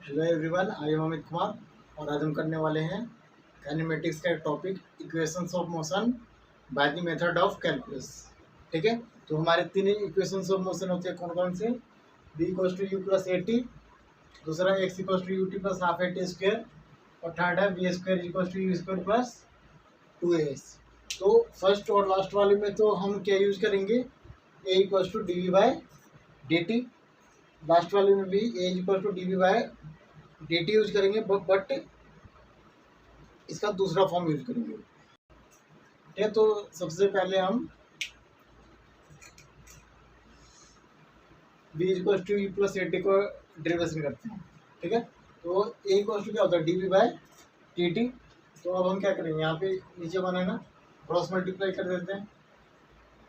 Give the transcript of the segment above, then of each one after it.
Hello everyone, I am Amit Kumar और आज हम करने वाले हैं काइनेमेटिक्स का एक topic equations of motion by the method of calculus. ठीक है, तो हमारे तीन इक्वेशंस ऑफ मोशन होते हैं। कौन कौन से? B equals to you plus A T, दूसरा X equals to you T plus half A T square, और थर्ड है B square equals to U square plus two A S. तो first और लास्ट वाले में तो हम क्या यूज करेंगे? A equals to D we by D T. Last वाले में भी A equals to D we by D T use करेंगे, बट इसका दूसरा फॉर्म यूज करेंगे। ठीक है, तो सबसे पहले हम v equal to you plus A t को डेरिवेशन करते हैं। ठीक है, तो ए इक्वल टू क्या होता है? D we by t t. तो अब हम क्या करेंगे, यहाँ पे नीचे बनेगा क्रॉस मल्टीप्लाई कर देते हैं,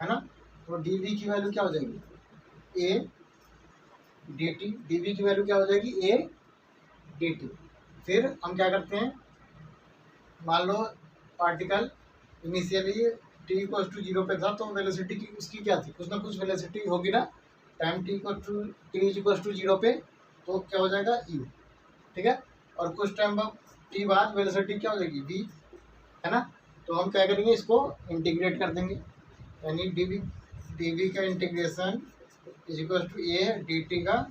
है ना। तो डी वी की वैल्यू क्या हो जाएगी? A D T. D V की वैल्यू क्या हो जाएगी? A D T. फिर हम क्या करते हैं, मान लो particle initially T equal to zero पे था, तो वेलोसिटी की उसकी क्या थी? कुछ ना कुछ वेलोसिटी होगी ना। Time t equal to zero पे तो क्या हो जाएगा? यू। ठीक है, और कुछ टाइम टी बाद वेलोसिटी क्या हो जाएगी? वी, है ना। तो हम क्या करेंगे, इसको इंटीग्रेट कर देंगे, यानी डी वी का integration is equal to a D t का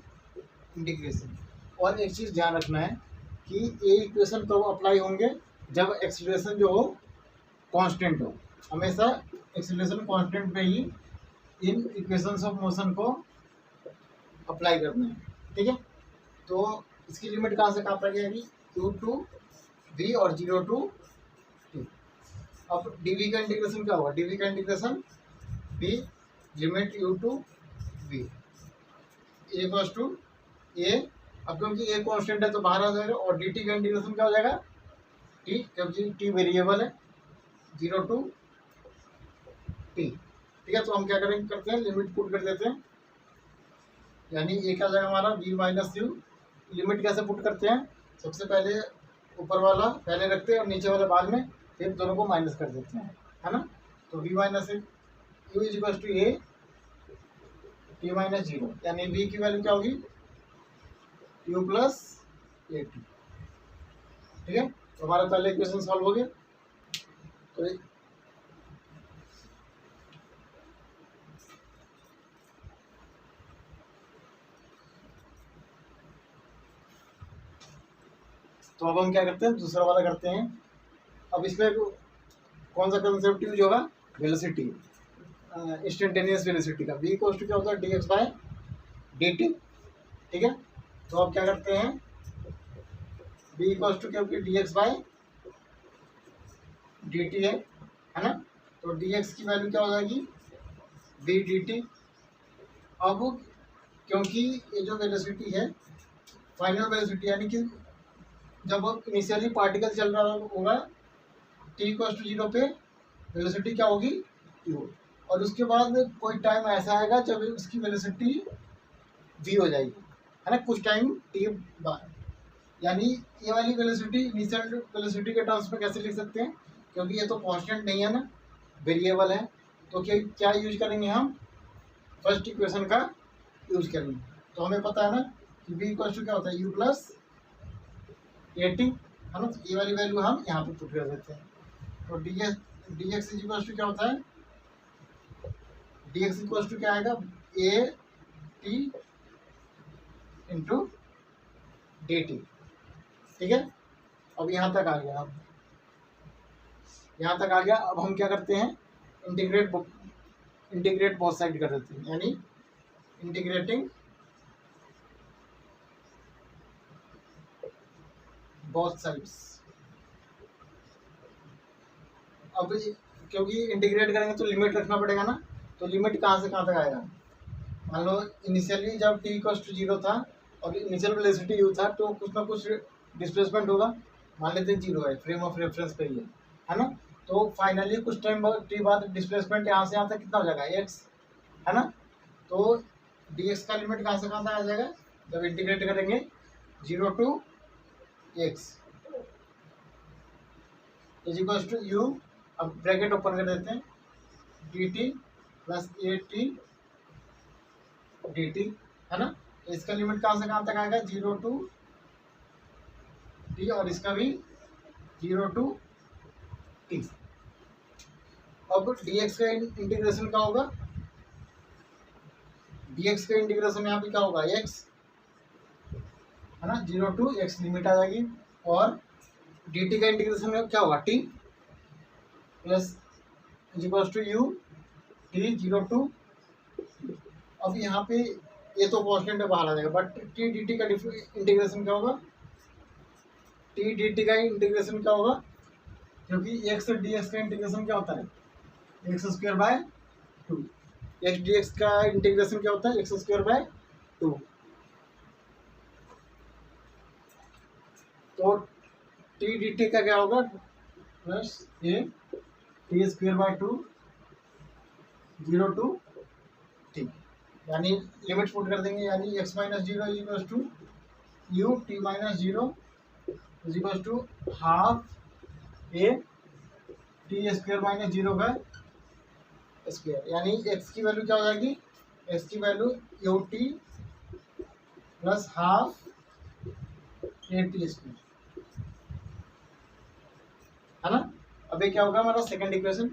इंटीग्रेशन। और एक चीज़ ध्यान रखना है कि ये इक्वेशन कब अप्लाई होंगे? जब एक्सीलरेशन जो हो कांस्टेंट हो। हमेशा एक्सीलरेशन कांस्टेंट पे ही इन इक्वेशंस ऑफ मोशन को अप्लाई करना है। ठीक है, तो इसकी लिमिट कहाँ से कहाँ तक आएगी? यू टू वी और जीरो टू टी। अब डी वी का इंटीग्रेशन क्या होगा? डी वी का integration V limit U to V equal to A. अब क्योंकि ए कांस्टेंट है तो बाहर आ जाएगा, और डी टी का इंटीग्रेशन क्या हो जाएगा? टी, क्योंकि टी वेरिएबल है, जीरो टू टी। ठीक है, तो हम क्या करते हैं, लिमिट पुट कर देते हैं, यानी ये क्या हो जाएगा हमारा? V minus u. लिमिट कैसे पुट करते हैं? सबसे पहले ऊपर वाला पहले रखते हैं और नीचे वाला बाद में, फिर दोनों को माइनस कर देते हैं, है ना। तो v minus u is equal to a t minus zero, यानी वी की वैल्यू क्या होगी? यू प्लस ए टी। ठीक है, तो हमारा पहले इक्वेशन सॉल्व हो गया। तो अब हम क्या करते हैं, दूसरा वाला करते हैं। अब इसमें कौन सा कंसेप्ट यूज होगा? वेलोसिटी, इंस्टेंटेनियस वेलोसिटी का। v इक्वल टू क्या होता है? D x by d t. ठीक है, तो अब क्या करते हैं, v इक्वल टू क्या? D x by d t है ना। तो डी एक्स की वैल्यू क्या हो जाएगी? V d t. अब क्योंकि ये जो वेलोसिटी है फाइनल वेलोसिटी, यानी कि जब इनिशियली पार्टिकल चल रहा होगा टी इक्वल टू जीरो पे, वेलोसिटी क्या होगी? यू। और उसके बाद कोई टाइम ऐसा आएगा जब उसकी वेलोसिटी वी हो जाएगी, है ना, कुछ टाइम टी बाद। यानी ये वाली वेलोसिटी इनिशियल वेलोसिटी के टर्म्स में कैसे लिख सकते हैं? क्योंकि ये तो कांस्टेंट नहीं है ना, वेरिएबल है। तो क्या यूज करेंगे हम? फर्स्ट इक्वेशन का यूज करेंगे। तो हमें पता है ना कि वी इक्वल टू क्या होता है? यू प्लस ए टी, है ना। तो ये वाली वैल्यू हम यहाँ पे पुट कर देते हैं। तो d x is equal to क्या होता है? डी एक्स इक्वल टू क्या आएगा? A t into d t. ठीक है, अब यहाँ तक आ गया। अब यहाँ तक आ गया। अब हम क्या करते हैं, इंटीग्रेट बोथ साइड कर देते हैं, यानी इंटीग्रेटिंग बोथ साइड्स। अब क्योंकि इंटीग्रेट करेंगे तो लिमिट रखना पड़ेगा ना। तो लिमिट कहाँ से कहाँ तक आएगा? मान लो इनिशियली जब टी इक्वल टू जीरो था और इनिशियल वेलोसिटी यू था, तो कुछ ना कुछ डिस्प्लेसमेंट होगा। मान लेते हैं जीरो है, फ्रेम ऑफ रेफरेंस पे ही है ना। तो फाइनली कुछ टाइम टी बाद डिस्प्लेसमेंट यहाँ से यहाँ तक कितना हो जाएगा? एक्स, है ना। तो डी एक्स का लिमिट कहाँ से कहाँ तक आ जाएगा जब इंटीग्रेट करेंगे? Zero to x is equal to u. अब ब्रैकेट ओपन कर देते हैं, डी टी प्लस ए टी डी टी, है ना। तो इसका लिमिट कहाँ से कहाँ तक आएगा? जीरो टू टी और इसका भी 0 to t। अब dx का इंटीग्रेशन क्या होगा, dx का इंटीग्रेशन यहाँ पे क्या होगा, x है ना, 0 to x लिमिट आ जाएगी, और dt का इंटीग्रेशन में क्या होगा, t plus equals to u t 0 to। अब यहाँ पे ये तो कॉन्स्टेंट है, बाहर आ जाएगा, बट टी डी टी का इंटीग्रेशन क्या होगा, टी डी टी का इंटीग्रेशन क्या होगा, क्योंकि एक्स डी एक्स का इंटीग्रेशन क्या होता है, x square by 2। X D x का इंटीग्रेशन क्या होता है, एक्स स्क्वायर बाय 2। तो टी डी टी का क्या होगा, plus A T square by 2 0 to t, यानी लिमिट पुट कर देंगे, यानी x minus 0 is equals to you t minus 0 is equals to half A T square minus 0 का square, यानी x की वैल्यू क्या हो जाएगी, x की value you T plus half A T square, है ना। अब ये क्या होगा हमारा सेकंड इक्वेशन,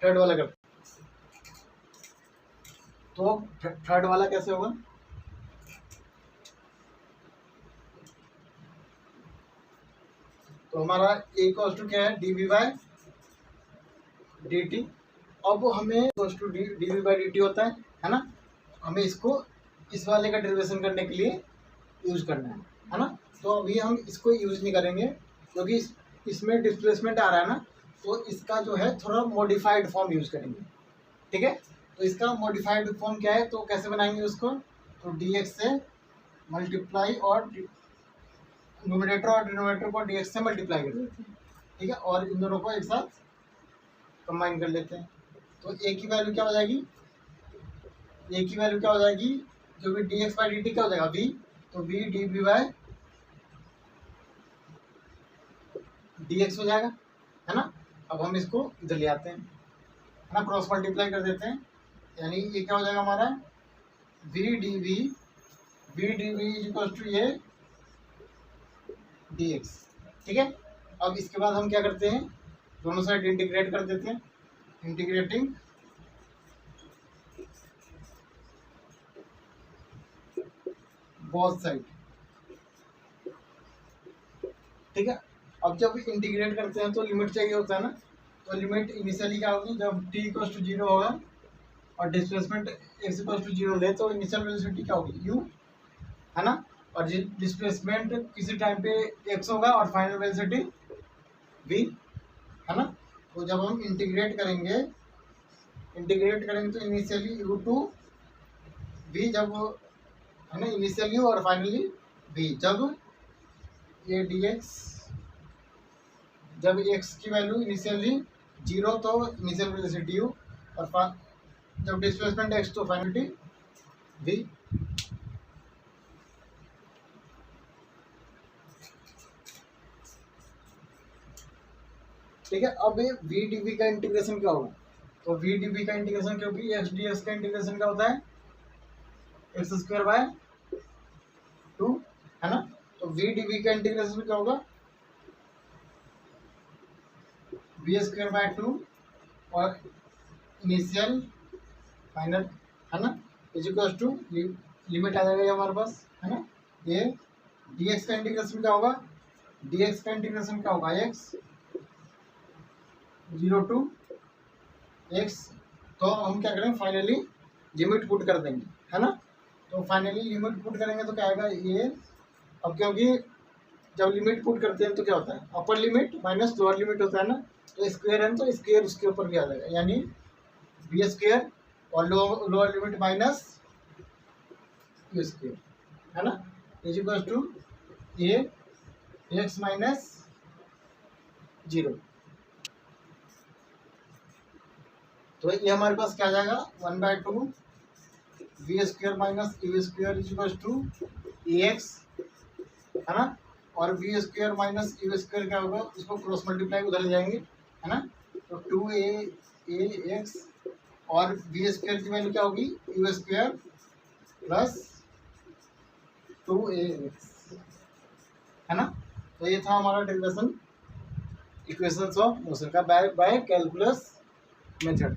थर्ड वाला करते, तो थर्ड वाला कैसे होगा, तो हमारा a इक्वल्स टू क्या है, d we by D t. अब हमें equals to D we by D t होता है ना, हमें इसको इस वाले का डेरिवेशन करने के लिए यूज करना है ना। तो अभी हम इसको यूज नहीं करेंगे, क्योंकि इसमें डिस्प्लेसमेंट आ रहा है ना, तो इसका जो है थोड़ा मॉडिफाइड फॉर्म यूज करेंगे, ठीक है। तो इसका मॉडिफाइड फॉर्म क्या है, तो कैसे बनाएंगे उसको, तो डी एक्स से मल्टीप्लाई और न्यूमरेटर और डिनोमिनेटर को डी एक्स से मल्टीप्लाई कर देते हैं, ठीक है, और इन दोनों को एक साथ कंबाइन कर लेते हैं। तो ए की वैल्यू क्या हो जाएगी, ए की वैल्यू क्या हो जाएगी, जो भी d x by D t क्या हो जाएगा वी, तो v d we by d x हो जाएगा, है ना। अब हम इसको इधर ले आते हैं, है ना, क्रॉस मल्टीप्लाई कर देते हैं, यानी ये क्या हो जाएगा हमारा v d v is equal to ये डी एक्स, ठीक है। अब इसके बाद हम क्या करते हैं, दोनों साइड इंटीग्रेट कर देते हैं, इंटीग्रेटिंग बोथ साइड, ठीक है। अब जब इंटीग्रेट करते हैं तो लिमिट चाहिए होता है ना, तो लिमिट इनिशियली क्या होगी, जब t इक्वल टू 0 होगा और डिस्प्लेसमेंट x इक्वल टू 0 ले, तो इनिशियल वेलोसिटी क्या होगी u, है ना, और डिस्प्लेसमेंट किसी टाइम पे x होगा और फाइनल वेलोसिटी v, है ना। तो जब हम इंटीग्रेट करेंगे तो इनिशियली u टू v, जब है ना, इनिशियल u और फाइनली v, जब ये dx, जब x की वैल्यू इनिशियली 0 तो इनिशियल वेलोसिटी u, और जब डिस्प्लेसमेंट x तो फाइनलिटी v। ठीक है। अब ये v dv का इंटीग्रेशन क्या होगा, तो v dv का इंटीग्रेशन, क्योंकि x ds का इंटीग्रेशन क्या होता है, एक्स स्क्वायर बाय 2, है ना। तो v dv का इंटीग्रेशन क्या होगा, वी स्क्वायर बाय 2 और इनिशियल फाइनल, है ना, इज इक्वल टू लिमिट आ जाएगा ये हमारे पास, है ना। ये dx का इंटीग्रेशन क्या होगा, dx का इंटीग्रेशन क्या होगा, x 0 to x। तो हम क्या करेंगे, फाइनली लिमिट पुट कर देंगे, है ना। तो फाइनली लिमिट पुट करेंगे तो क्या आएगा ये, अब क्योंकि जब लिमिट पुट करते हैं तो क्या होता है, upper limit minus lower limit होता है ना, तो स्क्वायर है तो स्क्वायर उसके ऊपर भी आ जाएगा, यानी बी स्क्वायर और lower limit minus u square, है ना, is equal to a x minus 0। तो ये हमारे पास क्या आ जाएगा, 1/2 v square minus u square is equal to a x, है ना, और v square minus u square क्या होगा, इसको क्रॉस मल्टीप्लाई उधर ले जाएंगे, है ना। तो 2a एक्स और वी स्क्वायर की वैल्यू क्या होगी, you square plus 2a x, है ना। तो ये था हमारा डेरिवेशन इक्वेशंस ऑफ मोशन का बाय कैलकुलस मेथड।